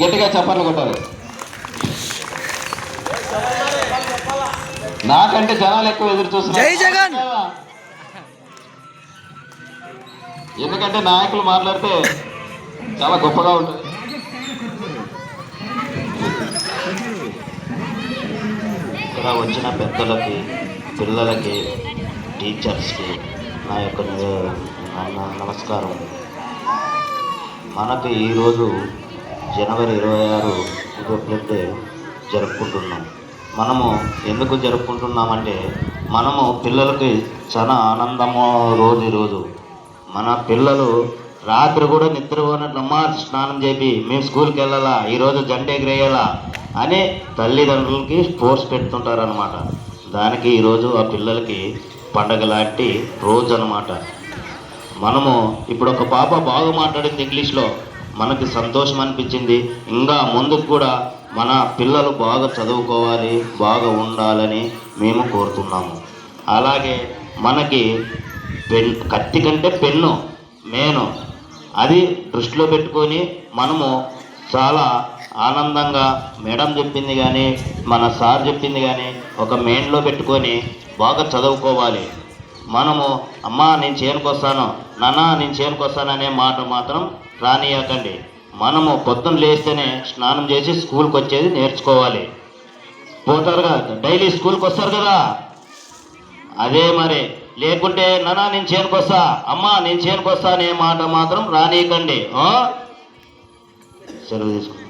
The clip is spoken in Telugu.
గట్టిగా చప్పట్లు కొట్టాలి. నాకంటే జనాలు ఎక్కువ ఎదురు చూస్తున్నారు. జై జగన్. ఎందుకంటే నాయకులు మాట్లాడితే చాలా గొప్పగా ఉంటుంది. ఇక్కడ వచ్చిన పెద్దలకి, పిల్లలకి, టీచర్స్కి నా యొక్క నమస్కారం. మనకి ఈరోజు జనవరి 26 రిపబ్లిక్ డే జరుపుకుంటున్నాం. మనము ఎందుకు జరుపుకుంటున్నామంటే మనము పిల్లలకి చాలా ఆనందము రోజు ఈరోజు. మన పిల్లలు రాత్రి కూడా నిద్రపోనట్లమ్మా స్నానం చేపి మేము స్కూల్కి వెళ్ళాలా, ఈరోజు జెండా ఎగిరేయాలా అని తల్లిదండ్రులకి ఫోర్స్ పెడుతుంటారనమాట. దానికి ఈరోజు ఆ పిల్లలకి పండగ లాంటి రోజు అనమాట. మనము ఇప్పుడు ఒక పాప బాగా మాట్లాడింది ఇంగ్లీష్లో, మనకి సంతోషం అనిపించింది. ఇంకా ముందుకు కూడా మన పిల్లలు బాగా చదువుకోవాలి, బాగా ఉండాలని మేము కోరుతున్నాము. అలాగే మనకి కత్తి కంటే పెన్ను మేను, అది దృష్టిలో పెట్టుకొని మనము చాలా ఆనందంగా మేడం చెప్పింది కానీ మన సార్ చెప్పింది కానీ ఒక మెయిన్లో పెట్టుకొని బాగా చదువుకోవాలి. మనము అమ్మా నేను చేనుకొస్తాను, నాన్న నేను చేనుకొస్తాను అనే మాట మాత్రం రానియకండి. మనము పొద్దున్న లేస్తేనే స్నానం చేసి స్కూల్కి వచ్చేది నేర్చుకోవాలి. పోతారు కదా, డైలీ స్కూల్కి వస్తారు కదా, అదే మరి. లేకుంటే నాన్న నేను చేనుకొస్తా, అమ్మా నేను చేనుకొస్తా అనే మాట మాత్రం రానియకండి. సెలవు తీసుకుంటాను.